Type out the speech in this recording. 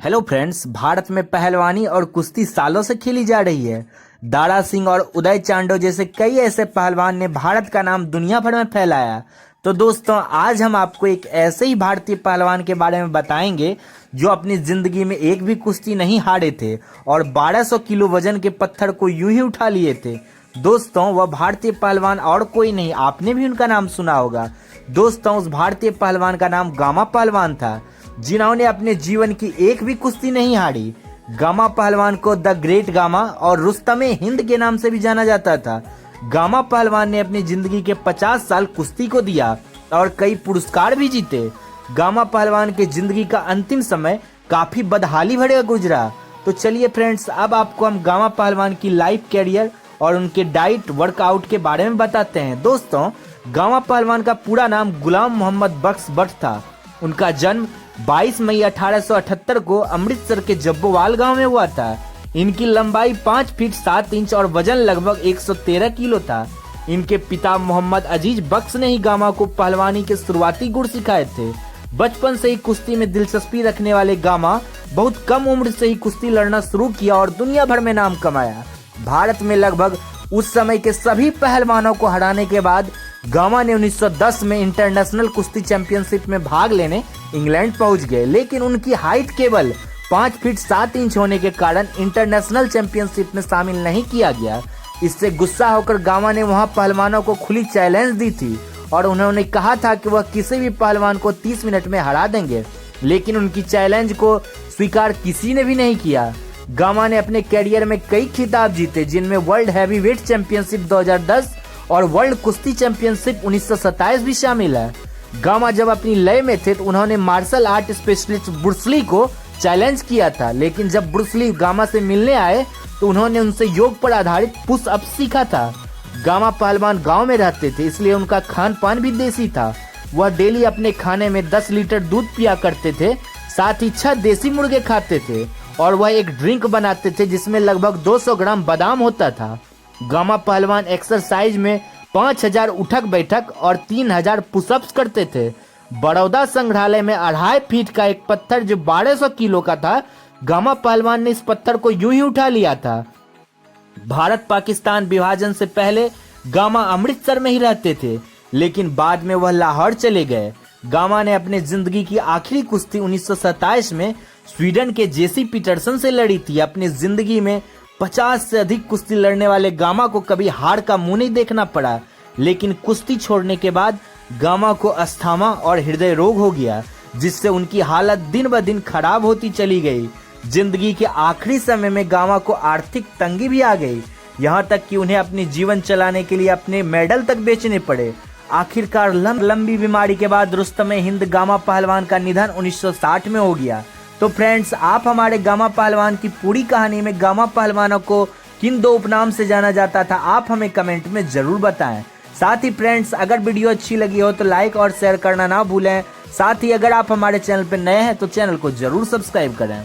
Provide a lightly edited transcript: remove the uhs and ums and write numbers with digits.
Hello friends, Bharat में पहलवानी और कुश्ती सालों से खेली जा रही है। दारा सिंह और उदय चांडो जैसे कई ऐसे पहलवान ने भारत का नाम दुनिया भर में फैलाया। तो दोस्तों, आज हम आपको एक ऐसे ही भारतीय पहलवान के बारे में बताएंगे जो अपनी जिंदगी में एक भी कुश्ती नहीं हारे थे और 1200 किलो वजन के पत्थर को यूं ही उठा लिए थे। दोस्तों, वह भारतीय पहलवान और कोई नहीं, आपने भी उनका नाम सुना होगा। दोस्तों, उस भारतीय पहलवान का नाम गामा पहलवान था, जिन्होंने अपने जीवन की एक भी कुश्ती नहीं हारी। गामा पहलवान को द ग्रेट गामा और रुस्तमे हिंद के नाम से भी जाना जाता था। गामा पहलवान ने अपनी जिंदगी के 50 साल कुश्ती को दिया और कई पुरस्कार भी जीते। गामा पहलवान के जिंदगी का अंतिम समय काफी बदहाली भरा गुजरा। तो चलिए फ्रेंड्स, अब आपको हम गामा पहलवान की लाइफ कैरियर और उनके डाइट वर्कआउट के बारे में बताते हैं। दोस्तों, गामा पहलवान का पूरा नाम गुलाम मोहम्मद बख्श भट्ट था। उनका जन्म 22 मई 1878 को अमृतसर के जब्बोवाल गांव में हुआ था। इनकी लंबाई 5 फीट 7 इंच और वजन लगभग 113 किलो था। इनके पिता मोहम्मद अजीज बख्श ने ही गामा को पहलवानी के शुरुआती गुण सिखाए थे। बचपन से ही कुश्ती में दिलचस्पी रखने वाले गामा बहुत कम उम्र से ही कुश्ती लड़ना शुरू किया और दुनिया भर में नाम कमाया। भारत में लगभग उस समय के सभी पहलवानों को हराने के बाद गामा ने 1910 में इंटरनेशनल कुश्ती चैंपियनशिप में भाग लेने इंग्लैंड पहुंच गए, लेकिन उनकी हाइट केवल 5 फीट 7 इंच होने के कारण इंटरनेशनल चैंपियनशिप में शामिल नहीं किया गया। इससे गुस्सा होकर गामा ने वहां पहलवानों को खुली चैलेंज दी थी और उन्होंने कहा था कि वह किसी भी पहलवान को 30 मिनट में हरा देंगे, लेकिन उनकी चैलेंज को स्वीकार किसी ने भी नहीं किया। गामा ने अपने कैरियर में कई खिताब जीते, जिनमें वर्ल्ड हैवीवेट चैंपियनशिप 2010 और वर्ल्ड कुश्ती चैंपियनशिप 1927 भी शामिल है। गामा जब अपनी लय में थे तो उन्होंने martial art specialist Bruce Lee को चैलेंज किया था, लेकिन जब ब्रूस ली गामा से मिलने आए तो उन्होंने उनसे योग पर आधारित पुश अप सीखा था। गामा पहलवान गांव में रहते थे, इसलिए उनका खान पान भी देसी था। वह डेली अपने खाने में 10 लीटर दूध पिया करते थे, साथ ही 6 देसी मुर्गे खाते थे और वह एक ड्रिंक बनाते थे जिसमें लगभग 200 ग्राम बादाम होता था। गामा पहलवान एक्सरसाइज में 5000 उठक बैठक और 3000 पुशअप्स करते थे। बड़ौदा संग्रहालय में 2.5 फीट का एक पत्थर जो 1200 किलो का था, गामा पहलवान ने इस पत्थर को यूं ही उठा लिया था। भारत पाकिस्तान विभाजन से पहले गामा अमृतसर में ही रहते थे, लेकिन बाद में वह लाहौर चले गए। गामा ने अपने जिंदगी की आखिरी कुश्ती 1927 में स्वीडन के जेसी पीटरसन से लड़ी थी। अपनी जिंदगी में 50 से अधिक कुश्ती लड़ने वाले गामा को कभी हार का मुंह नहीं देखना पड़ा, लेकिन कुश्ती छोड़ने के बाद गामा को अस्थमा और हृदय रोग हो गया, जिससे उनकी हालत दिन ब दिन खराब होती चली गई। जिंदगी के आखिरी समय में गामा को आर्थिक तंगी भी आ गई, यहाँ तक कि उन्हें अपनी जीवन चलाने के लिए अपने मेडल तक बेचने पड़े। आखिरकार लंबी बीमारी के बाद रुस्तमे हिंद गामा पहलवान का निधन 1960 में हो गया। तो फ्रेंड्स, आप हमारे गामा पहलवान की पूरी कहानी में गामा पहलवानों को किन 2 उपनाम से जाना जाता था, आप हमें कमेंट में जरूर बताएं। साथ ही फ्रेंड्स, अगर वीडियो अच्छी लगी हो तो लाइक और शेयर करना ना भूलें। साथ ही अगर आप हमारे चैनल पर नए हैं तो चैनल को जरूर सब्सक्राइब करें।